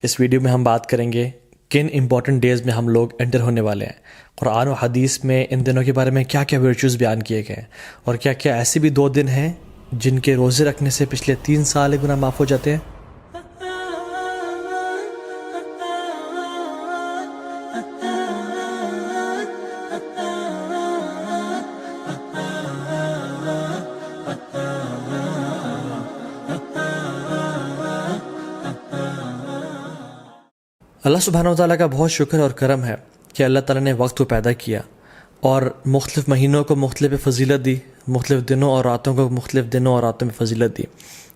اس video میں ہم بات کریں گے کن امپورٹنٹ ڈیز میں ہم لوگ انٹر ہونے والے ہیں، قرآن و حدیث میں ان دنوں کے بارے میں کیا کیا ورچوز بیان کیے گئے ہیں، اور کیا کیا ایسے بھی 2 دن ہیں جن کے روزے رکھنے سے پچھلے 3 سال گناہ معاف ہو جاتے ہیں۔ اللہ سبحانہ و تعالیٰ کا بہت شکر اور کرم ہے کہ اللہ تعالیٰ نے وقت کو پیدا کیا اور مختلف مہینوں کو مختلف فضیلت دی، مختلف دنوں اور راتوں کو مختلف دنوں اور راتوں میں فضیلت دی،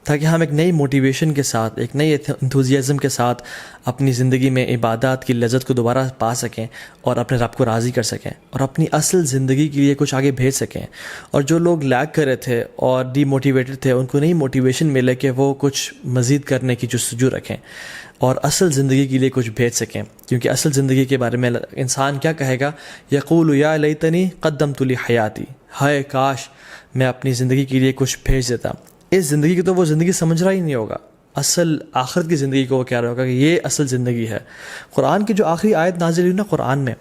تاکہ ہم ایک نئی موٹیویشن کے ساتھ، ایک نئی انتھوزیازم کے ساتھ اپنی زندگی میں عبادات کی لذت کو دوبارہ پا سکیں اور اپنے رب کو راضی کر سکیں اور اپنی اصل زندگی کے لیے کچھ آگے بھیج سکیں۔ اور جو لوگ لیگ کر رہے تھے اور ڈی موٹیویٹڈ تھے، ان کو نئی موٹیویشن ملے کہ وہ کچھ مزید کرنے کی جستجو رکھیں اور اصل زندگی کے لیے کچھ بھیج سکیں، کیونکہ اصل زندگی کے بارے میں انسان کیا کہے گا؟ یقول یا لیتنی قدمت لی حیاتی، ہائے کاش میں اپنی زندگی کے لیے کچھ بھیج دیتا۔ اس زندگی کی تو وہ زندگی سمجھ رہا ہی نہیں ہوگا، اصل آخرت کی زندگی کو وہ کہہ رہا ہوگا کہ یہ اصل زندگی ہے۔ قرآن کی جو آخری آیت نازل ہوئی نا قرآن میں،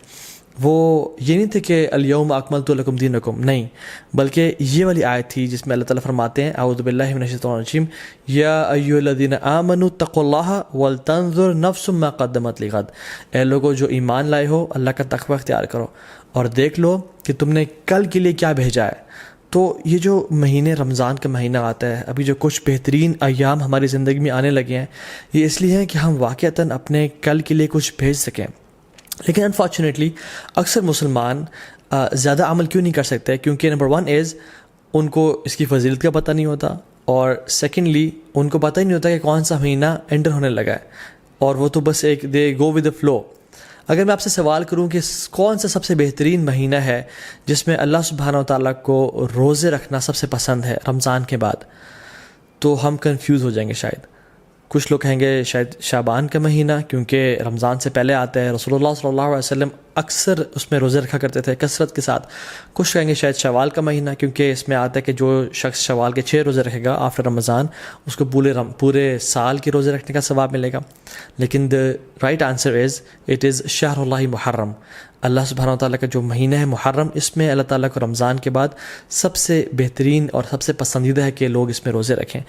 وہ یہ نہیں تھے کہ الیوم اکملت لکم دینکم، نہیں، بلکہ یہ والی آیت تھی جس میں اللہ تعالیٰ فرماتے ہیں اعوذ باللہ من الشیطان الرجیم یا ایھا الذین آمنوا اتقوا اللہ ولتنظر نفس ما قدمت لغد، اے لوگوں جو ایمان لائے ہو اللہ کا تقوی اختیار کرو اور دیکھ لو کہ تم نے کل کے لیے کیا بھیجا ہے۔ تو یہ جو مہینے رمضان کا مہینہ آتا ہے، ابھی جو کچھ بہترین ایام ہماری زندگی میں آنے لگے ہیں، یہ اس لیے ہے کہ ہم واقعتاً اپنے کل کے لیے کچھ بھیج سکیں۔ لیکن انفارچونیٹلی اکثر مسلمان زیادہ عمل کیوں نہیں کر سکتے؟ کیونکہ نمبر 1 از ان کو اس کی فضیلت کا پتہ نہیں ہوتا، اور سیکنڈلی ان کو پتہ ہی نہیں ہوتا کہ کون سا مہینہ انٹر ہونے لگا ہے، اور وہ تو بس ایک دے گو ود دا فلو۔ اگر میں آپ سے سوال کروں کہ کون سا سب سے بہترین مہینہ ہے جس میں اللہ سبحانہ و تعالیٰ کو روزے رکھنا سب سے پسند ہے رمضان کے بعد، تو ہم کنفیوز ہو جائیں گے شاید۔ کچھ لوگ کہیں گے شاید شعبان کا مہینہ، کیونکہ رمضان سے پہلے آتا ہے، رسول اللہ صلی اللہ علیہ وسلم اکثر اس میں روزے رکھا کرتے تھے کثرت کے ساتھ۔ کچھ کہیں گے شاید شوال کا مہینہ، کیونکہ اس میں آتا ہے کہ جو شخص شوال کے 6 روزے رکھے گا آفٹر رمضان، اس کو پورے سال کے روزے رکھنے کا ثواب ملے گا۔ لیکن the right answer is it is شہر اللہ محرم، اللہ سبحانہ و تعالیٰ کا جو مہینہ ہے محرم، اس میں اللہ تعالیٰ کو رمضان کے بعد سب سے بہترین اور سب سے پسندیدہ ہے کہ لوگ اس میں روزے رکھیں۔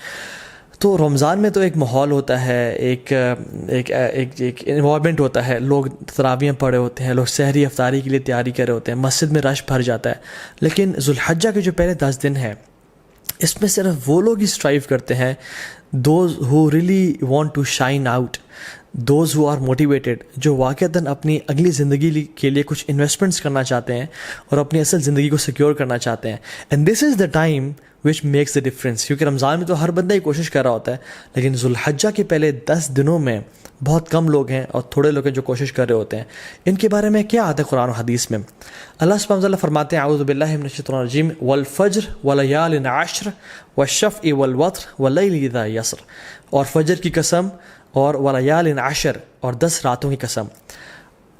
تو رمضان میں تو ایک ماحول ہوتا ہے، ایک انوائرمنٹ ہوتا ہے، لوگ تراویح پڑھے ہوتے ہیں، لوگ سحری افطاری کے لیے تیاری کر رہے ہوتے ہیں، مسجد میں رش بھر جاتا ہے۔ لیکن ذوالحجہ کے جو پہلے 10 دن ہیں، اس میں صرف وہ لوگ ہی اسٹرائیو کرتے ہیں، those who really want to shine out, those who are motivated, جو واقعتاً اپنی اگلی زندگی کے لیے کچھ انویسٹمنٹس کرنا چاہتے ہیں اور اپنی اصل زندگی کو سیکیور کرنا چاہتے ہیں۔ And this is the time which makes the difference, کیونکہ رمضان میں تو ہر بندہ ہی کوشش کر رہا ہوتا ہے، لیکن ذوالحجہ کے پہلے 10 دنوں میں بہت کم لوگ ہیں اور تھوڑے لوگ ہیں جو کوشش کر رہے ہوتے ہیں۔ ان کے بارے میں کیا آتا ہے قرآن و حدیث میں؟ اللہ سبحانہ وتعالیٰ فرماتے ہیں اعوذ باللہ من الشیطان الرجیم والفجر ولیال عشر والشفع والوتر واللیل اذا یسر، اور فجر کی قسم اور ولیال عشر اور 10 راتوں کی قسم۔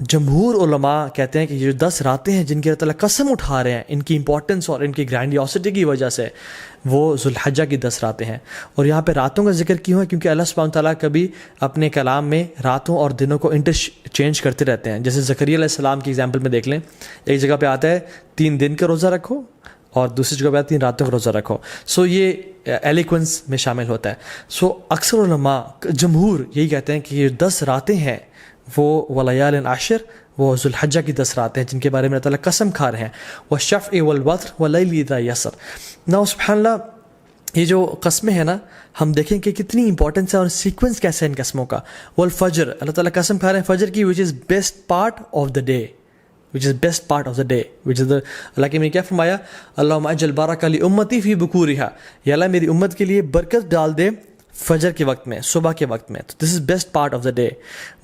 جمہور علماء کہتے ہیں کہ یہ جو 10 راتیں ہیں جن کی اللہ تعالیٰ قسم اٹھا رہے ہیں، ان کی امپورٹنس اور ان کی گرینڈیوسٹی کی وجہ سے، وہ ذوالحجہ کی 10 راتیں ہیں۔ اور یہاں پہ راتوں کا ذکر کیوں ہے؟ کیونکہ اللہ سبحانہ تعالیٰ کبھی اپنے کلام میں راتوں اور دنوں کو انٹرچینج کرتے رہتے ہیں۔ جیسے زکریا علیہ السلام کی ایگزامپل میں دیکھ لیں، ایک جگہ پہ آتا ہے 3 دن کا روزہ رکھو اور دوسری جگہ پہ 3 راتوں کا روزہ رکھو۔ سو یہ ایلیکوینس میں شامل ہوتا ہے۔ سو اکثر علماء جمہور یہی کہتے ہیں کہ یہ 10 راتیں ہیں وہ ولیال عشر، وہ ذوالحجہ کی 10 راتیں ہیں جن کے بارے میں اللہ تعالیٰ قسم کھا رہے ہیں، والشفع والوتر واللیل اذا یسر۔ نا سبحان اللہ، یہ جو قسمیں ہیں نا، ہم دیکھیں کہ کتنی امپورٹنس ہے اور سیکوینس کیسے ہے ان قسموں کا۔ والفجر، اللہ تعالیٰ قسم کھا رہے ہیں فجر کی، which is best part of the day، اللہ کے میں کیا فرمایا؟ اللہم اجعل بارک لامتی فی بکورہا، یا اللہ میری امت کے لیے برکت ڈال دے فجر کے وقت میں، صبح کے وقت میں۔ تو this is best part of the day.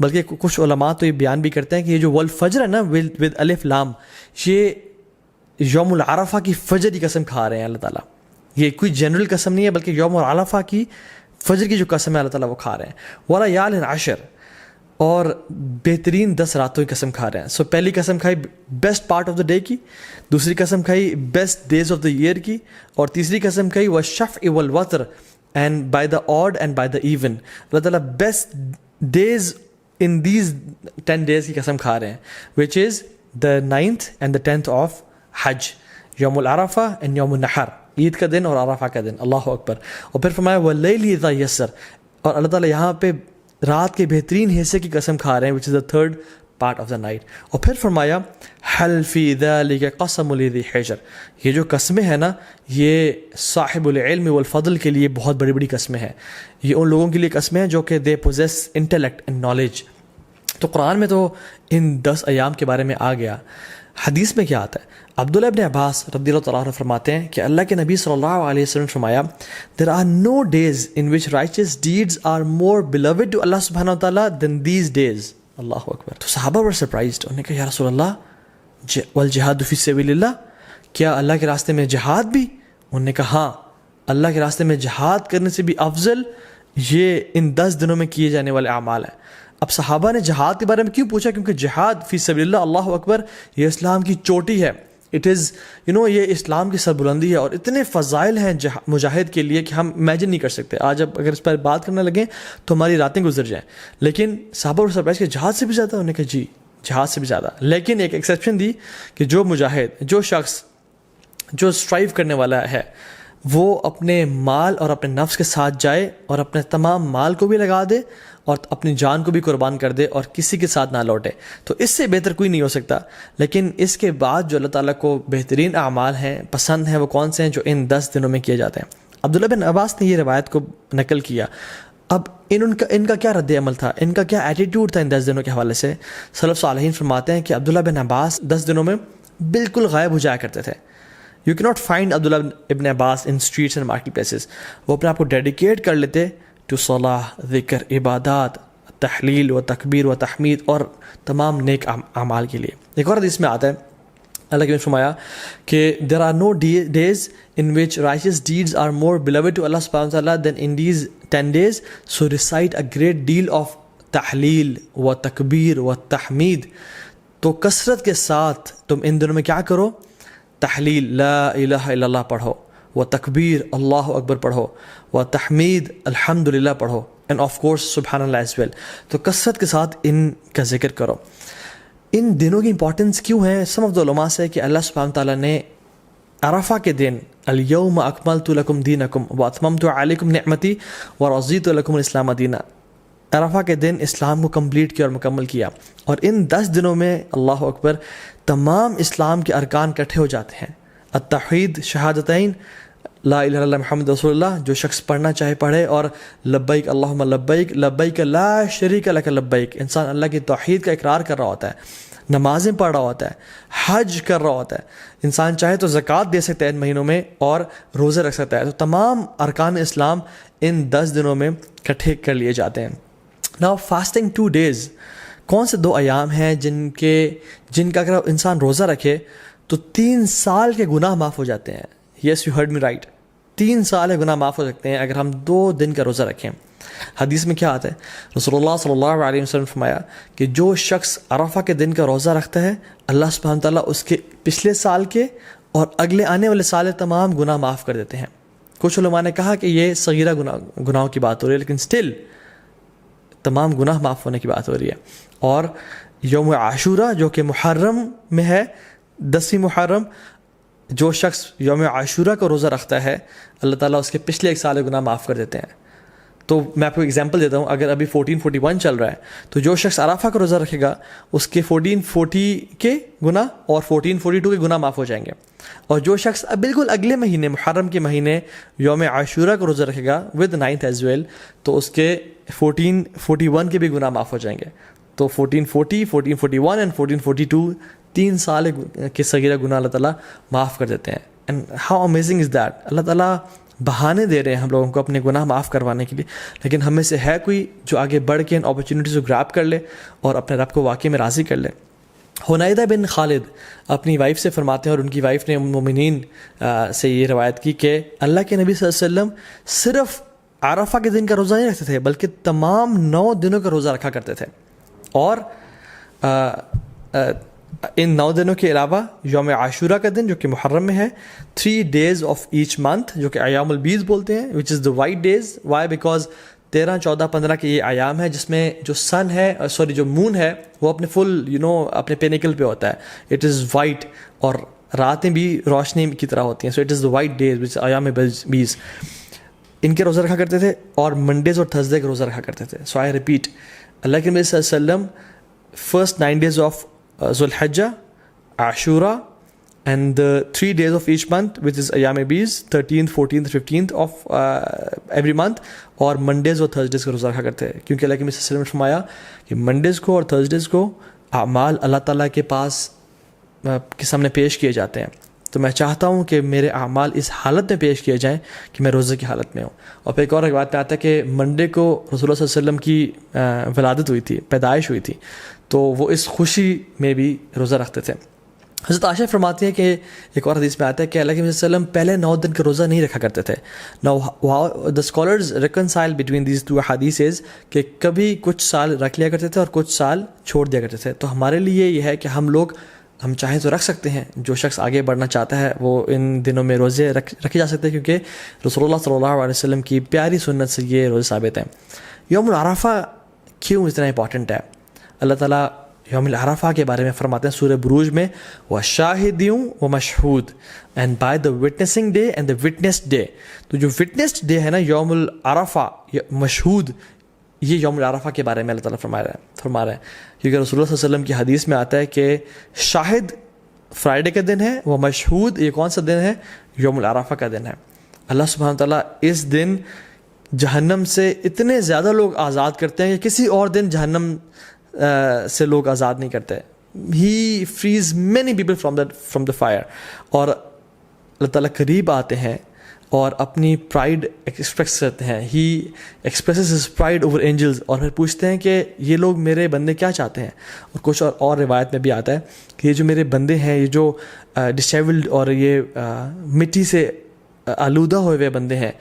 بلکہ کچھ علماء تو یہ بیان بھی کرتے ہیں کہ یہ جو والفجر ہے نا ود الف لام، یہ یوم العرفہ کی فجر کی قسم کھا رہے ہیں اللہ تعالیٰ۔ یہ کوئی جنرل قسم نہیں ہے، بلکہ یوم العرفہ کی فجر کی جو قسم ہے اللہ تعالیٰ وہ کھا رہے ہیں۔ ولیال عشر، اور بہترین 10 راتوں کی قسم کھا رہے ہیں۔ سو پہلی قسم کھائی best part of the day کی، دوسری قسم کھائی best days of the year کی، اور تیسری قسم کھائی والشفع والوتر and by the odd and by the even, اللہ تعالیٰ best days in these 10 days کی قسم کھا رہے ہیں, which is the 9th and the 10th of حج, یوم العرفہ and یوم النحر, عید کا دن اور عرفہ کا دن. اللہ اکبر. اور پھر فرمایا وَاللَّيْلِ إِذَا يَسَّرَ, اور اللہ تعالیٰ یہاں پہ رات کے بہترین حصے کی قسم کھا رہے ہیں, which is the 3rd part of the night. اور پھر فرمایا حل فی ذلک قسم لذی حجر, یہ جو قسمیں ہیں نا یہ صاحب العلم والفضل کے لیے بہت بڑی بڑی قسمیں ہیں. یہ ان لوگوں کے لیے قسمیں ہیں جو کہ they possess intellect and knowledge. تو قرآن میں تو ان 10 ایام کے بارے میں آ گیا. حدیث میں کیا آتا ہے؟ عبداللہ ابن عباس رضی اللہ تعالیٰ عنہ فرماتے ہیں کہ اللہ کے نبی صلی اللہ علیہ وسلم فرمایا there are no days in which righteous deeds are more beloved to Allah subhanahu wa ta'ala than these days. اللہ اکبر. تو صحابہ were surprised. انہوں نے کہا یا رسول اللہ والجہاد فی سبیل اللہ, کیا اللہ کے راستے میں جہاد بھی؟ انہوں نے کہا ہاں, اللہ کے راستے میں جہاد کرنے سے بھی افضل یہ ان 10 دنوں میں کیے جانے والے اعمال ہیں. اب صحابہ نے جہاد کے بارے میں کیوں پوچھا؟ کیونکہ جہاد فی سبیل اللہ, اللہ اکبر, یہ اسلام کی چوٹی ہے. اٹ از یہ اسلام کی سربلندی ہے, اور اتنے فضائل ہیں مجاہد کے لیے کہ ہم امیجن نہیں کر سکتے. آج اب اگر اس پر بات کرنے لگیں تو ہماری راتیں گزر جائیں. لیکن صحابہ اور سرپرائز کہ جہاد سے بھی زیادہ؟ انہوں نے کہا جی جہاد سے بھی زیادہ. لیکن ایک ایکسیپشن دی کہ جو مجاہد, جو شخص جو اسٹرائیو کرنے والا ہے, وہ اپنے مال اور اپنے نفس کے ساتھ جائے اور اپنے تمام مال کو بھی لگا دے اور اپنی جان کو بھی قربان کر دے اور کسی کے ساتھ نہ لوٹے, تو اس سے بہتر کوئی نہیں ہو سکتا. لیکن اس کے بعد جو اللہ تعالیٰ کو بہترین اعمال ہیں, پسند ہیں, وہ کون سے ہیں؟ جو ان 10 دنوں میں کیے جاتے ہیں. عبداللہ بن عباس نے یہ روایت کو نقل کیا. اب ان کا کیا رد عمل تھا, ان کا کیا ایٹیٹیوڈ تھا ان 10 دنوں کے حوالے سے؟ سلف صالحین فرماتے ہیں کہ عبداللہ بن عباس 10 دنوں میں بالکل غائب ہو جایا کرتے تھے. یو کی ناٹ فائنڈ عبداللہ ابن عباس ان اسٹریٹس اینڈ مارکیٹ پلیسز. وہ اپنے آپ کو ڈیڈیکیٹ کر لیتے ٹو صلاح, ذکر, عبادات, تحلیل و تکبیر و تحمید اور تمام نیک اعمال کے لیے. ایک اور حدیث میں آتا ہے اللہ نے فرمایا کہ there are no days in which righteous deeds are more beloved to Allah subhanahu wa ta'ala than in these 10 days, so recite a great deal of تحلیل و تکبیر و تحمید. تو کثرت کے ساتھ تم ان دنوں میں کیا کرو؟ تحلیل لا الہ الا اللہ پڑھو, و تکبیر اللہ اکبر پڑھو, و تحمید الحمدللہ پڑھو, اینڈ آف کورس سبحان اللہ ایز ویل. تو کثرت کے ساتھ ان کا ذکر کرو. ان دنوں کی امپورٹنس کیوں ہے؟ سم آف دا علماء سے کہ اللہ سبحانہ تعالیٰ نے عرفہ کے دن الیوم اکملت لکم دینکم واتممت علیکم نعمتی ورضیت لکم الاسلام دینا, عرفہ کے دن اسلام کو کمپلیٹ کیا اور مکمل کیا. اور ان 10 دنوں میں اللہ اکبر تمام اسلام کے ارکان اکٹھے ہو جاتے ہیں. التوحید, شہادتین, لا الہ الا اللہ محمد رسول اللہ, جو شخص پڑھنا چاہے پڑھے, اور لبیک اللہم لبیک لبیک لا شریک لک لبیک. انسان اللہ کی توحید کا اقرار کر رہا ہوتا ہے, نمازیں پڑھ رہا ہوتا ہے, حج کر رہا ہوتا ہے. انسان چاہے تو زکوٰۃ دے سکتا ہے ان مہینوں میں اور روزے رکھ سکتا ہے. تو تمام ارکان اسلام ان 10 دنوں میں اکٹھے کر لیے جاتے ہیں. ناؤ فاسٹنگ 2 days, کون سے 2 ایام ہیں جن کا اگر انسان روزہ رکھے تو 3 سال کے گناہ معاف ہو جاتے ہیں. Yes you heard me right, 3 سال کے گناہ معاف ہو سکتے ہیں اگر ہم 2 دن کا روزہ رکھیں. حدیث میں کیا آتا ہے؟ رسول اللہ صلی اللہ علیہ وسلم فرمایا کہ جو شخص عرفہ کے دن کا روزہ رکھتا ہے اللہ سبحانہ تعالیٰ اس کے پچھلے سال کے اور اگلے آنے والے سال تمام گناہ معاف کر دیتے ہیں. کچھ علماء نے کہا کہ یہ صغیرہ گناہوں کی بات ہو رہی ہے, لیکن سٹل تمام گناہ معاف ہونے کی بات ہو رہی ہے. اور یوم عاشورہ جو کہ محرم میں ہے, 10 محرم, جو شخص یوم عاشورہ کو روزہ رکھتا ہے اللہ تعالیٰ اس کے پچھلے 1 سال کے گناہ معاف کر دیتے ہیں. تو میں آپ کو ایگزامپل دیتا ہوں, اگر ابھی 1441 چل رہا ہے تو جو شخص عرفہ کا روزہ رکھے گا اس کے 1440 کے گناہ اور 1442 کے گناہ معاف ہو جائیں گے. اور جو شخص بالکل اگلے مہینے محرم کے مہینے یوم عاشورہ کا روزہ رکھے گا ود 9th ایز ویل, تو اس کے 1441 کے بھی گناہ معاف ہو جائیں گے. تو 1440, 1441 اینڈ 1442 3 سال کے صغیرہ گناہ اللہ تعالیٰ معاف کر دیتے ہیں. And how amazing is that. اللہ تعالیٰ بہانے دے رہے ہیں ہم لوگوں کو اپنے گناہ معاف کروانے کے لیے, لیکن ہم میں سے ہے کوئی جو آگے بڑھ کے ان اپرچونیٹیز کو گراب کر لے اور اپنے رب کو واقعی میں راضی کر لے. حنیدہ بن خالد اپنی وائف سے فرماتے ہیں, اور ان کی وائف نے مومنین سے یہ روایت کی کہ اللہ کے نبی صلی اللہ علیہ وسلم صرف عرفہ کے دن کا روزہ نہیں رکھتے تھے بلکہ تمام 9 دنوں کا روزہ رکھا کرتے تھے. اور ان 9 دنوں کے علاوہ یوم عاشورہ کا دن جو کہ محرم میں ہے, 3 days of each month جو کہ ایام البیض بولتے ہیں, which is the white days. Why? Because 13, 14, 15 کے یہ ایام ہے جس میں جو سن ہے جو مون ہے وہ اپنے فل اپنے پینیکل پہ ہوتا ہے. اٹ از وائٹ اور راتیں بھی روشنی کی طرح ہوتی ہیں. So it is the white days which ایام 20 ان کے روزہ رکھا کرتے تھے, اور منڈیز اور تھرسڈے کے روزہ رکھا کرتے تھے. سو آئی ریپیٹ, اللہ کے نبی صلی اللہ علیہ وسلم فرسٹ 9 days آف ذو الحجہ, عاشورہ, and the 3 days of each month which is ایام 20, 13th, 14th, 15th of every month, اور منڈیز اور تھرسڈیز کا روزہ رکھا کرتے ہیں, کیونکہ اللہ کے نبی صلی اللہ علیہ وسلم نے فرمایا کہ منڈیز کو اور تھرسڈیز کو اعمال اللہ تعالیٰ کے پاس کے سامنے پیش کیے جاتے ہیں. تو میں چاہتا ہوں کہ میرے اعمال اس حالت میں پیش کیے جائیں کہ میں روزے کی حالت میں ہوں. اور پھر ایک اور بات میں آتا ہے کہ منڈے کو رسول اللہ صلی اللہ علیہ وسلم کی ولادت ہوئی تھی, پیدائش ہوئی تھی, تو وہ اس خوشی میں بھی روزہ رکھتے تھے. حضرت عائشہ فرماتی ہے کہ ایک اور حدیث میں آتا ہے کہ اللہ کے نبی صلی اللہ علیہ وسلم پہلے 9 دن کا روزہ نہیں رکھا کرتے تھے. Now the scholars reconcile between these two hadiths کہ کبھی کچھ سال رکھ لیا کرتے تھے اور کچھ سال چھوڑ دیا کرتے تھے. تو ہمارے لیے یہ ہے کہ ہم چاہیں تو رکھ سکتے ہیں. جو شخص آگے بڑھنا چاہتا ہے وہ ان دنوں میں روزے رکھے جا سکتے ہیں, کیونکہ رسول اللہ صلی اللہ علیہ وسلم کی پیاری سنت سے یہ روزے ثابت ہیں. یوم العرفہ کیوں اتنا امپورٹنٹ ہے؟ اللہ تعالیٰ یوم العرفہ کے بارے میں فرماتے ہیں سورہ بروج میں, وَشَاهِدٍ وَمَشْهُودٍ, and by the witnessing day and the witnessed day. تو جو وٹنسڈ ڈے ہے نا, یوم العرفہ, مشہود, یہ یوم العرفہ کے بارے میں اللہ تعالیٰ فرما رہے ہیں, کیونکہ رسول اللہ صلی اللہ علیہ وسلم کی حدیث میں آتا ہے کہ شاہد فرائیڈے کا دن ہے, وہ مشہود یہ کون سا دن ہے؟ یوم العرفہ کا دن ہے. اللہ سبحانہ تعالیٰ اس دن جہنم سے اتنے زیادہ لوگ آزاد کرتے ہیں کہ کسی اور دن جہنم سے لوگ آزاد نہیں کرتے. He frees many people from the fire. اور اللہ تعالیٰ قریب آتے ہیں اور اپنی پرائڈ ایکسپریس کرتے ہیں. He expresses his pride over angels, اور پھر پوچھتے ہیں کہ یہ لوگ میرے بندے کیا چاہتے ہیں. اور کچھ اور روایت میں بھی آتا ہے کہ یہ جو میرے بندے ہیں, یہ جو ڈسیبلڈ اور یہ مٹی سے آلودہ ہوئے ہوئے بندے ہیں,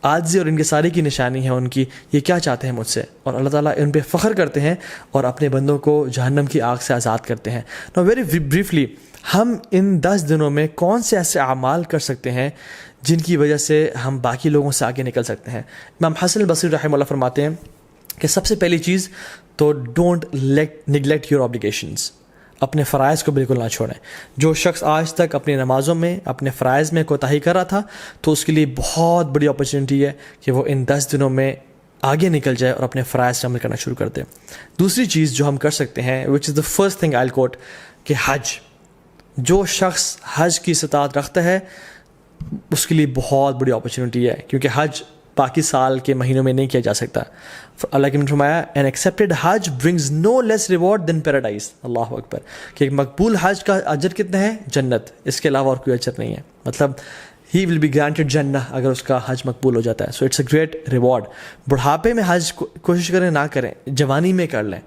عاجزی اور ان کے ساری کی نشانی ہے ان کی, یہ کیا چاہتے ہیں مجھ سے. اور اللہ تعالیٰ ان پہ فخر کرتے ہیں اور اپنے بندوں کو جہنم کی آگ سے آزاد کرتے ہیں. نو ویری بریفلی, ہم ان 10 دنوں میں کون سے ایسے اعمال کر سکتے ہیں جن کی وجہ سے ہم باقی لوگوں سے آگے نکل سکتے ہیں؟ امام حسن البصری رحمہ اللہ فرماتے ہیں کہ سب سے پہلی چیز تو ڈونٹ نیگلیکٹ یور آبلیگیشنز, اپنے فرائض کو بالکل نہ چھوڑیں. جو شخص آج تک اپنی نمازوں میں اپنے فرائض میں کوتاہی کر رہا تھا, تو اس کے لیے بہت بڑی اپرچونیٹی ہے کہ وہ ان 10 دنوں میں آگے نکل جائے اور اپنے فرائض سے عمل کرنا شروع کر دے. دوسری چیز جو ہم کر سکتے ہیں, وچ از دا فرسٹ تھنگ آئی کوٹ, کہ حج. جو شخص حج کی استطاعت رکھتا ہے اس کے لیے بہت بڑی اپرچونیٹی ہے, کیونکہ حج باقی سال کے مہینوں میں نہیں کیا جا سکتا. اللہ کے نے فرمایا این ایکسیپٹیڈ حج برنگز نو لیس ریوارڈ دین پیراڈائز. اللہ اکبر, کہ ایک مقبول حج کا اجر کتنا ہے؟ جنت, اس کے علاوہ اور کوئی اجر نہیں ہے. مطلب ہی ول بی گرانٹیڈ جنہ اگر اس کا حج مقبول ہو جاتا ہے. So it's a great reward. بڑھاپے میں حج کوشش کریں نہ کریں, جوانی میں کر لیں,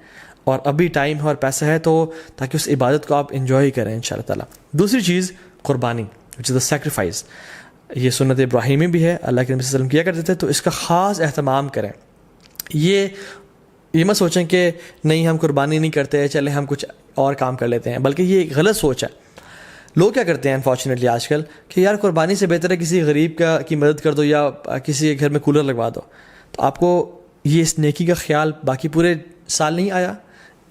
اور ابھی ٹائم ہے اور پیسہ ہے تو تاکہ اس عبادت کو آپ انجوائے کریں ان شاء اللہ تعالیٰ. دوسری چیز قربانی, وچ از دا سیکریفائس. یہ سنت ابراہیمی بھی ہے, اللہ کے نبی صلی اللہ علیہ وسلم کیا کرتے تھے, تو اس کا خاص اہتمام کریں. یہ مت سوچیں کہ نہیں ہم قربانی نہیں کرتے, چلیں ہم کچھ اور کام کر لیتے ہیں, بلکہ یہ ایک غلط سوچ ہے. لوگ کیا کرتے ہیں انفارچونیٹلی آج کل کہ یار قربانی سے بہتر ہے کسی غریب کی مدد کر دو یا کسی کے گھر میں کولر لگوا دو. تو آپ کو یہ اس نیکی کا خیال باقی پورے سال نہیں آیا,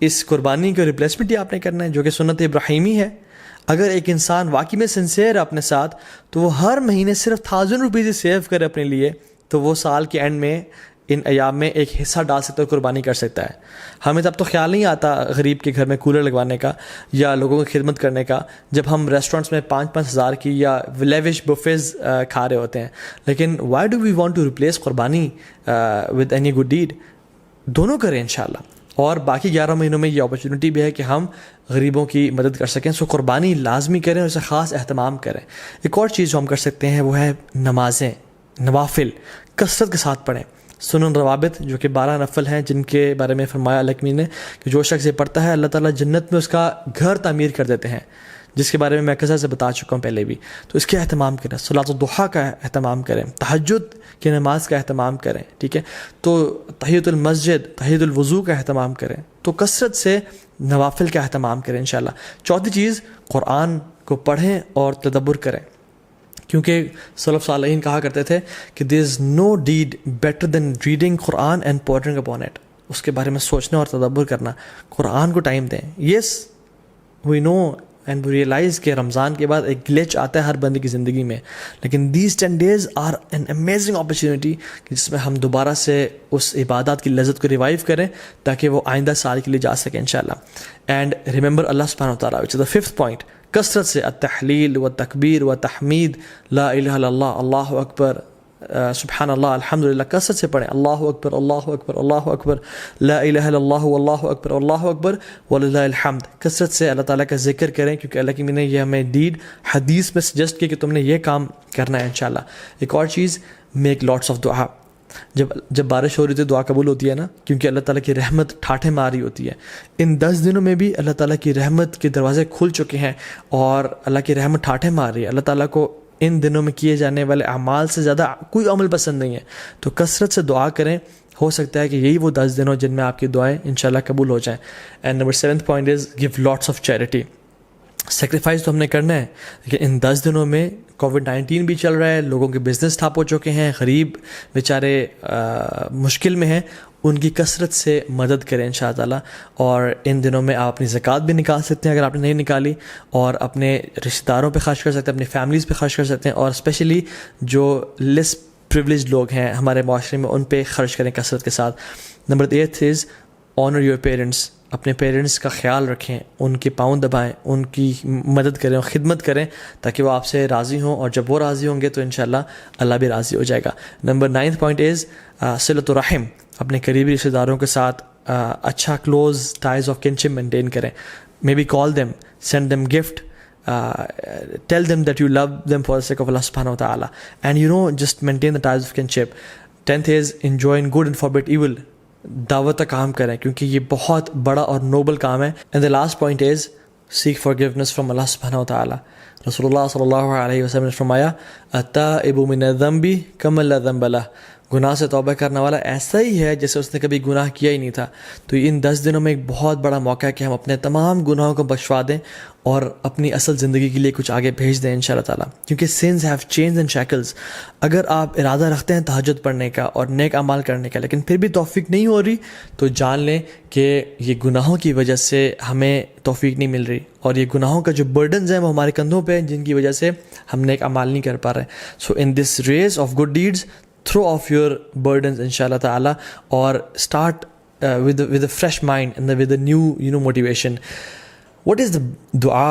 اس قربانی کا ریپلیسمنٹ ہی آپ نے کرنا ہے, جو کہ سنت ابراہیمی ہے. اگر ایک انسان واقعی میں سنسیئر ہے اپنے ساتھ, تو وہ ہر مہینے صرف 1000 روپیز سیو کرے اپنے لیے, تو وہ سال کے اینڈ میں ان ایام میں ایک حصہ ڈال سکتا ہے, قربانی کر سکتا ہے. ہمیں تب تو خیال نہیں آتا غریب کے گھر میں کولر لگوانے کا یا لوگوں کی خدمت کرنے کا, جب ہم ریسٹورینٹس میں 5-5 ہزار کی یا لیوش بفیز کھا رہے ہوتے ہیں. لیکن why do we want to replace قربانی ود اینی گڈ ڈیڈ؟ دونوں کریں انشاءاللہ. اور باقی 11 مہینوں میں یہ اپرچونیٹی بھی ہے کہ ہم غریبوں کی مدد کر سکیں. سو قربانی لازمی کریں اور اسے خاص اہتمام کریں. ایک اور چیز جو ہم کر سکتے ہیں وہ ہے نمازیں, نوافل کثرت کے ساتھ پڑھیں. سنن روابط جو کہ 12 نفل ہیں, جن کے بارے میں فرمایا اللہ نے کہ جو شخص یہ پڑھتا ہے اللہ تعالیٰ جنت میں اس کا گھر تعمیر کر دیتے ہیں, جس کے بارے میں کثرت سے بتا چکا ہوں پہلے بھی. تو اس کے اہتمام کریں, صلاۃ الضحیٰ کا اہتمام کریں, تہجد کی نماز کا اہتمام کریں, ٹھیک ہے, تو تحیۃ المسجد, تحیۃ الوضو کا اہتمام کریں. تو کثرت سے نوافل کا اہتمام کریں انشاءاللہ. چوتھی چیز, قرآن کو پڑھیں اور تدبر کریں. کیونکہ سلف صالحین کہا کرتے تھے کہ there is no deed better than reading قرآن اینڈ پورٹرنگ اپون اٹ. اس کے بارے میں سوچنا اور تدبر کرنا. قرآن کو ٹائم دیں. یس وی نو اینڈ وی ریئلائز کہ رمضان کے بعد ایک گلیچ آتا ہے ہر بندے کی زندگی میں, لیکن these 10 days are an amazing opportunity جس میں ہم دوبارہ سے اس عبادات کی لذت کو ریوائیو کریں تاکہ وہ آئندہ سال کے لیے جا سکیں انشاءاللہ. اینڈ ریممبر اللہ سبحانہ وتعالیٰ, وچ از دا 5th point, کثرت سے التحلیل و تکبیر و تحمید, لا الہ الا اللہ, اللہ اکبر, سبحان اللہ, الحمدللہ, کثرت سے پڑھیں. اللہ اکبر اللہ اکبر اللہ اکبر, لا الہ الا اللہ اللہ اکبر اللہ اکبر وللہ الحمد. کثرت سے اللہ تعالیٰ کا ذکر کریں کیونکہ اللہ کی نے یہ ہمیں ڈیڈ حدیث میں سجیسٹ کیا کہ تم نے یہ کام کرنا ہے انشاءاللہ. ایک اور چیز, میک لاٹس آف دعا. جب بارش ہو رہی تھی دعا قبول ہوتی ہے نا, کیونکہ اللہ تعالیٰ کی رحمت ٹھاٹھے مار رہی ہوتی ہے. ان 10 دنوں میں بھی اللہ تعالیٰ کی رحمت کے دروازے کھل چکے ہیں اور اللہ کی رحمت ٹھاٹھے مار رہی ہے. اللہ تعالیٰ کو ان دنوں میں کیے جانے والے اعمال سے زیادہ کوئی عمل پسند نہیں ہے, تو کثرت سے دعا کریں. ہو سکتا ہے کہ یہی وہ 10 دن ہو جن میں آپ کی دعائیں انشاءاللہ قبول ہو جائیں. And number 7th point is give lots of charity. Sacrifice تو ہم نے کرنا ہے, لیکن ان 10 دنوں میں کووڈ-19 بھی چل رہا ہے, لوگوں کے بزنس ٹھپ ہو چکے ہیں, غریب بیچارے مشکل میں ہیں, ان کی کثرت سے مدد کریں انشاء اللہ. اور ان دنوں میں آپ اپنی زکوٰۃ بھی نکال سکتے ہیں اگر آپ نے نہیں نکالی, اور اپنے رشتہ داروں پہ خرچ کر سکتے ہیں, اپنی فیملیز پہ خرچ کر سکتے ہیں, اور اسپیشلی جو لیس پریولیجڈ لوگ ہیں ہمارے معاشرے میں ان پہ خرچ کریں کثرت کے ساتھ. Number 8 is owner your parents. اپنے پیرنٹس کا خیال رکھیں, ان کے پاؤں دبائیں, ان کی مدد کریں اور خدمت کریں تاکہ وہ آپ سے راضی ہوں, اور جب وہ راضی ہوں گے تو انشاءاللہ اللہ بھی راضی ہو جائے گا. نمبر 9th point از صلۃ الرحم. اپنے قریبی رشتہ داروں کے ساتھ اچھا close ties of kinship maintain کریں. May be call them, send them gift, tell them that you love them for the sake of Allah subhanahu wa ta'ala, and just maintain the ties of kinship. 10th is enjoin good and forbid evil. دعوت کا کام کریں کیونکہ یہ بہت بڑا اور Nobel کام ہے. and the last point is seek forgiveness from Allah subhanahu wa ta'ala. رسول اللہ صلی اللہ علیہ وسلم نے فرمایا التائب من الذنب کمن لا ذنب لہ. گناہ سے توبہ کرنے والا ایسا ہی ہے جیسے اس نے کبھی گناہ کیا ہی نہیں تھا. تو ان 10 دنوں میں ایک بہت بڑا موقع ہے کہ ہم اپنے تمام گناہوں کو بخشوا دیں اور اپنی اصل زندگی کے لیے کچھ آگے بھیج دیں انشاءاللہ تعالیٰ, کیونکہ sins have chains and shackles. اگر آپ ارادہ رکھتے ہیں تہجد پڑھنے کا اور نیک اعمال کرنے کا لیکن پھر بھی توفیق نہیں ہو رہی, تو جان لیں کہ یہ گناہوں کی وجہ سے ہمیں توفیق نہیں مل رہی, اور یہ گناہوں کا جو برڈنز ہیں وہ ہمارے کندھوں پہ ہیں جن کی وجہ سے ہم نیک اعمال نہیں کر پا رہے. So in this race of good deeds throw off your burdens inshallah ta'ala, or start with a fresh mind and with a new motivation. What is the dua,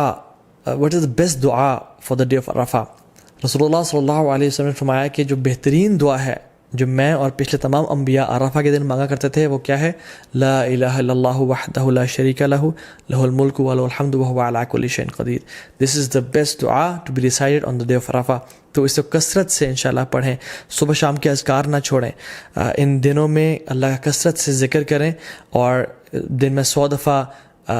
what is the best dua for the day of Arafah? Rasulullah sallallahu alayhi wa sallam نے فرمایا کہ جو بہترین دعا ہے جو میں اور پچھلے تمام انبیاء عرفہ کے دن مانگا کرتے تھے وہ کیا ہے؟ لا الہ الا اللہ وحدہ لا شریک لہ لہ الملک و لہ الحمد وہو علی کل شیء قدیر. This is the best dua to be recited on the day of Arafah. تو اس کو کثرت سے انشاءاللہ پڑھیں, صبح شام کے اذکار نہ چھوڑیں. ان دنوں میں اللہ کا کثرت سے ذکر کریں, اور دن میں 100 دفعہ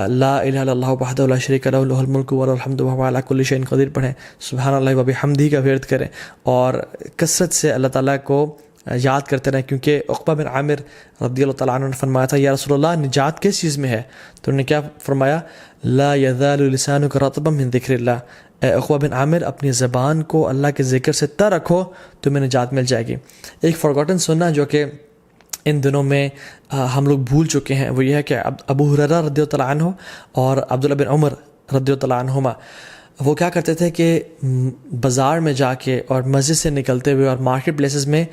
لا الہ الا اللہ وحدہ لا شریک لہ لہ الملک و لہ الحمد وہو علی کل شیء قدیر پڑھیں. سبحان اللہ و بحمدہ کا ورد کریں, اور کثرت سے اللہ تعالیٰ کو یاد کرتے رہیں, کیونکہ عقبہ بن عامر رضی اللہ تعالیٰ عنہ نے فرمایا تھا یا رسول اللہ نجات کس چیز میں ہے؟ تو انہوں نے کیا فرمایا؟ لا یزال لسانک رطبا من ذکر اللہ. اے عقبہ بن عامر اپنی زبان کو اللہ کے ذکر سے تر رکھو, تمہیں نجات مل جائے گی. ایک فارگوٹن سننا جو کہ ان دنوں میں ہم لوگ بھول چکے ہیں وہ یہ ہے کہ ابو ہریرہ رضی اللہ تعالیٰ عنہ اور عبداللہ بن عمر رضی اللہ تعالیٰ عنہما وہ کیا کرتے تھے کہ بازار میں جا کے اور مسجد سے نکلتے ہوئے اور مارکیٹ پلیسز میں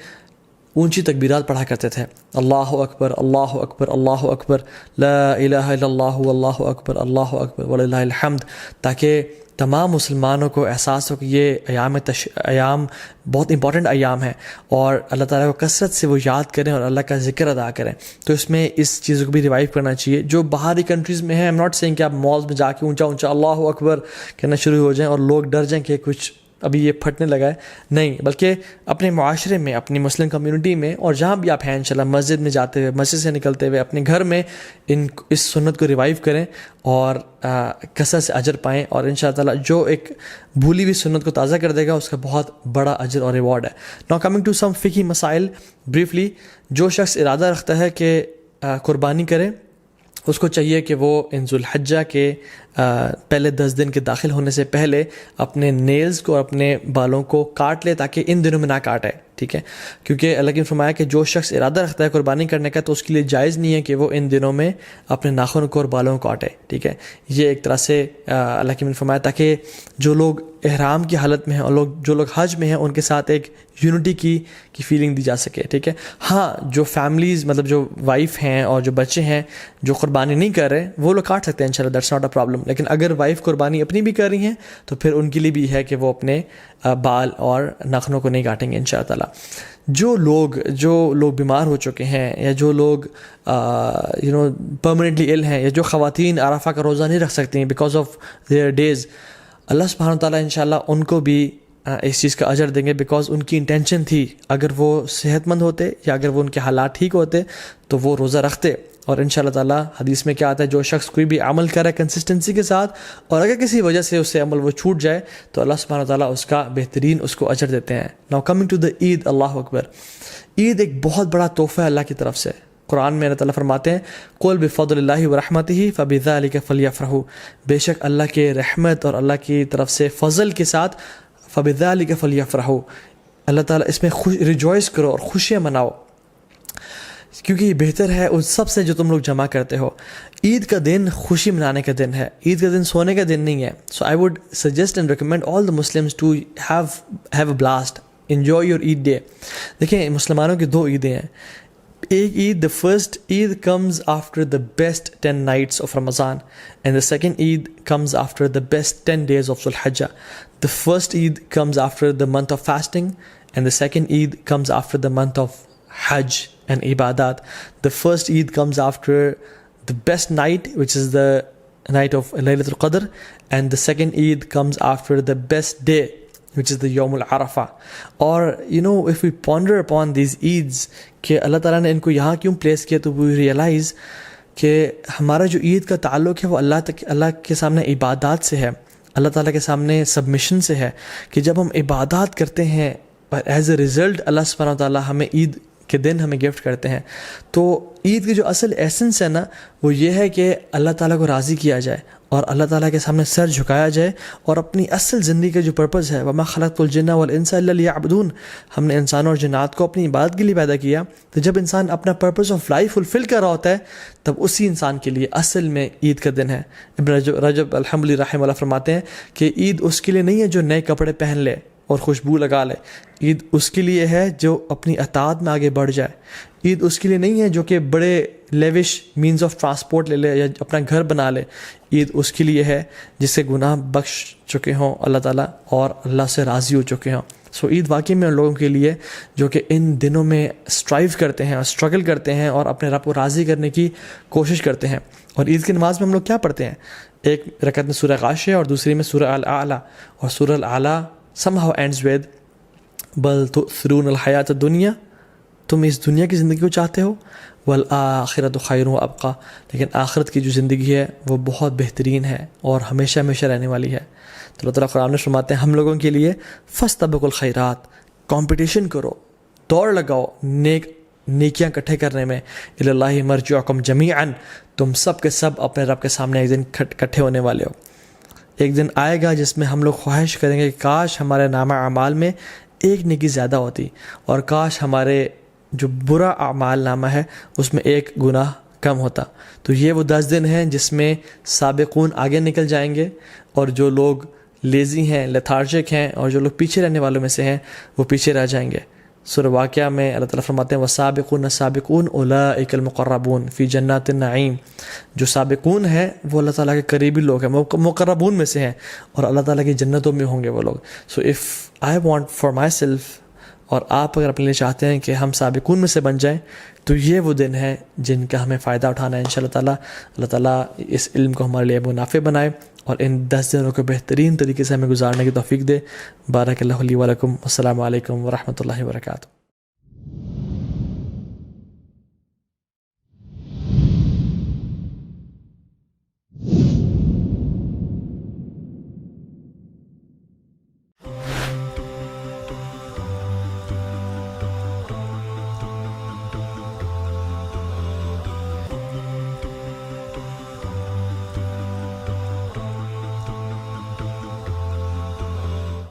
اونچی تکبیرات پڑھا کرتے تھے. اللہ اکبر اللہ اکبر اللہ اکبر لا الہ الا اللہ اللہ اکبر وللہ الحمد, تاکہ تمام مسلمانوں کو احساس ہو کہ یہ ایام بہت امپورٹنٹ ایام ہیں, اور اللہ تعالیٰ کو کثرت سے وہ یاد کریں اور اللہ کا ذکر ادا کریں. تو اس میں اس چیز کو بھی ریوائیو کرنا چاہیے. جو باہری کنٹریز میں ہیں, ایم ناٹ سینگ کہ آپ مالز میں جا کے اونچا اونچا اللہ اکبر کہنا شروع ہو جائیں اور لوگ ڈر جائیں کہ کچھ ابھی یہ پھٹنے لگا ہے, نہیں, بلکہ اپنے معاشرے میں, اپنی مسلم کمیونٹی میں, اور جہاں بھی آپ ہیں انشاءاللہ مسجد میں جاتے ہوئے, مسجد سے نکلتے ہوئے, اپنے گھر میں اس سنت کو ریوائیو کریں اور کثرت سے اجر پائیں, اور انشاءاللہ تعالیٰ جو ایک بھولی ہوئی سنت کو تازہ کر دے گا اس کا بہت بڑا اجر اور ریوارڈ ہے. ناؤ کمنگ ٹو سم فقہی مسائل بریفلی. جو شخص ارادہ رکھتا ہے کہ قربانی کرے, اس کو چاہیے کہ وہ ان ذوالحجہ کے پہلے 10 دن کے داخل ہونے سے پہلے اپنے نیلز کو اور اپنے بالوں کو کاٹ لے تاکہ ان دنوں میں نہ کاٹے، ٹھیک ہے، کیونکہ اللہ کی فرمایا کہ جو شخص ارادہ رکھتا ہے قربانی کرنے کا تو اس کے لیے جائز نہیں ہے کہ وہ ان دنوں میں اپنے ناخن کو اور بالوں کو کاٹے، ٹھیک ہے. یہ ایک طرح سے اللہ کی فرمایا تاکہ جو لوگ احرام کی حالت میں ہیں اور جو لوگ حج میں ہیں ان کے ساتھ ایک یونٹی کی فیلنگ دی جا سکے، ٹھیک ہے. ہاں جو فیملیز مطلب جو وائف ہیں اور جو بچے ہیں جو قربانی نہیں کر رہے وہ لوگ کاٹ سکتے ہیں انشاءاللہ، دیٹس ناٹ اے پرابلم. لیکن اگر وائف قربانی اپنی بھی کر رہی ہیں تو پھر ان کے لیے بھی ہے کہ وہ اپنے بال اور ناخنوں کو نہیں کاٹیں گے انشاءاللہ تعالیٰ. جو لوگ بیمار ہو چکے ہیں یا جو لوگ پرماننٹلی ال ہیں یا جو خواتین عرفہ کا روزہ نہیں رکھ سکتی ہیں بیکاز آف دیئر ڈیز، اللہ سبحانہ وتعالیٰ انشاءاللہ ان کو بھی اس چیز کا اجر دیں گے بیکاز ان کی انٹینشن تھی. اگر وہ صحت مند ہوتے یا اگر وہ ان کے حالات ٹھیک ہوتے تو وہ روزہ رکھتے. اور انشاءاللہ تعالیٰ حدیث میں کیا آتا ہے، جو شخص کوئی بھی عمل کرے کنسسٹنسی کے ساتھ اور اگر کسی وجہ سے اس سے عمل وہ چھوٹ جائے تو اللہ سبحانہ وتعالیٰ اس کا بہترین اس کو اجر دیتے ہیں. ناؤ کمنگ ٹو دا عید، اللہ اکبر، عید ایک بہت بڑا تحفہ ہے اللہ کی طرف سے. قرآن میں اللہ تعالیٰ فرماتے ہیں قُلْ بِفَضْلِ اللَّهِ وَرَحْمَتِهِ فَبِذَلِكَ فَلْيَفْرَحُوا، بے شک اللہ کے رحمت اور اللہ کی طرف سے فضل کے ساتھ فَبِذَلِكَ فَلْيَفْرَحُوا، اللہ تعالیٰ اس میں ریجوائز کرو اور خوشیاں مناؤ کیونکہ یہ بہتر ہے اس سب سے جو تم لوگ جمع کرتے ہو. عید کا دن خوشی منانے کا دن ہے، عید کا دن سونے کا دن نہیں ہے. So I would suggest and recommend all the Muslims to have a blast, enjoy your Eid day. دیکھیں مسلمانوں کی 2 عیدیں ہیں. ایک عید، the first Eid comes after the best 10 nights of Ramadan and the second Eid comes after the best 10 days of Dhul Hijjah. The first Eid comes after the month of fasting and the second Eid comes after the month of Hajj and Ibadat. The first Eid comes after the best night, which is the night of Laylatul Qadr, and the second Eid comes after the best day, which is the Yawm al-Arafah. Or if we ponder upon these Eids کہ اللہ تعالیٰ نے ان کو یہاں کیوں place کیا تو we realize کہ ہمارا جو عید کا تعلق ہے وہ اللہ کے سامنے عبادات سے ہے، اللہ تعالیٰ کے سامنے سبمیشن سے ہے کہ جب ہم عبادات کرتے ہیں اور ایز اے رزلٹ اللہ سبحانہ و تعالیٰ ہمیں عید کے دن ہمیں گفٹ کرتے ہیں. تو عید کی جو اصل ایسنس ہے نا وہ یہ ہے کہ اللہ تعالیٰ کو راضی کیا جائے اور اللہ تعالیٰ کے سامنے سر جھکایا جائے اور اپنی اصل زندگی کا جو پرپز ہے وَمَا خَلَقْتُ الْجِنَّ وَالْإِنسَ إِلَّا لِيَعْبُدُونَ، ہم نے انسانوں اور جنات کو اپنی عبادت کے لیے پیدا کیا. تو جب انسان اپنا پرپز آف لائف فلفل کر رہا ہوتا ہے تب اسی انسان کے لیے اصل میں عید کا دن ہے. ابن رجب الحمدللہ رحمہ اللہ فرماتے ہیں کہ عید اس کے لیے نہیں ہے جو نئے کپڑے پہن لے اور خوشبو لگا لے، عید اس کے لیے ہے جو اپنی اطاعت میں آگے بڑھ جائے. عید اس کے لیے نہیں ہے جو کہ بڑے لیوش مینز آف ٹرانسپورٹ لے لے یا اپنا گھر بنا لے. عید اس کے لیے ہے جس سے گناہ بخش چکے ہوں اللہ تعالیٰ اور اللہ سے راضی ہو چکے ہوں. سو عید واقعی میں ان لوگوں کے لیے جو کہ ان دنوں میں اسٹرائیو کرتے ہیں اور اسٹرگل کرتے ہیں اور اپنے رب کو راضی کرنے کی کوشش کرتے ہیں. اور عید کی نماز میں ہم لوگ کیا پڑھتے ہیں، ایک رکعت میں سورہ غاشیہ اور دوسری میں سورہ الاعلیٰ، اور سورہ الاعلیٰ somehow ends with بل تؤثرون الحیات الدنیا، تم اس دنیا کی زندگی کو چاہتے ہو، والآخرۃ خیر و ابقیٰ، لیکن آخرت کی جو زندگی ہے وہ بہت بہترین ہے اور ہمیشہ ہمیشہ رہنے والی ہے. تو اللہ تعالیٰ قرآن میں فرماتے ہیں ہم لوگوں کے لیے فاستبقوا الخیرات، کمپٹیشن کرو، دوڑ لگاؤ نیکیاں اکٹھے کرنے میں. الی اللہ مرجعکم جمیعا، تم سب کے سب اپنے رب کے سامنے ایک دن اکٹھے ہونے والے ہو. ایک دن آئے گا جس میں ہم لوگ خواہش کریں گے کہ کاش ہمارے نامہ اعمال میں ایک نیکی زیادہ ہوتی اور کاش ہمارے جو برا اعمال نامہ ہے اس میں ایک گناہ کم ہوتا. تو یہ وہ 10 دن ہیں جس میں سابقون آگے نکل جائیں گے اور جو لوگ لیزی ہیں، لیتھارجک ہیں اور جو لوگ پیچھے رہنے والوں میں سے ہیں وہ پیچھے رہ جائیں گے. سورہ واقعہ میں اللہ تعالیٰ فرماتے ہیں وَالسَّابِقُونَ السَّابِقُونَ أُولَٰئِكَ الْمُقَرَّبُونَ فِي جَنَّاتِ النَّعِيمِ، جو سابقون ہیں وہ اللہ تعالیٰ کے قریبی لوگ ہیں، مقربون میں سے ہیں اور اللہ تعالیٰ کی جنتوں میں ہوں گے وہ لوگ. So if I want for my self, اور آپ اگر اپنے لیے چاہتے ہیں کہ ہم سابقون میں سے بن جائیں تو یہ وہ دن ہے جن کا ہمیں فائدہ اٹھانا ہے انشاءاللہ تعالیٰ. اللہ تعالیٰ اس علم کو ہمارے لیے منافع بنائے اور ان 10 دنوں کو بہترین طریقے سے ہمیں گزارنے کی توفیق دے. بارک اللہ لی و لکم، السلام علیکم ورحمۃ اللہ وبرکاتہ.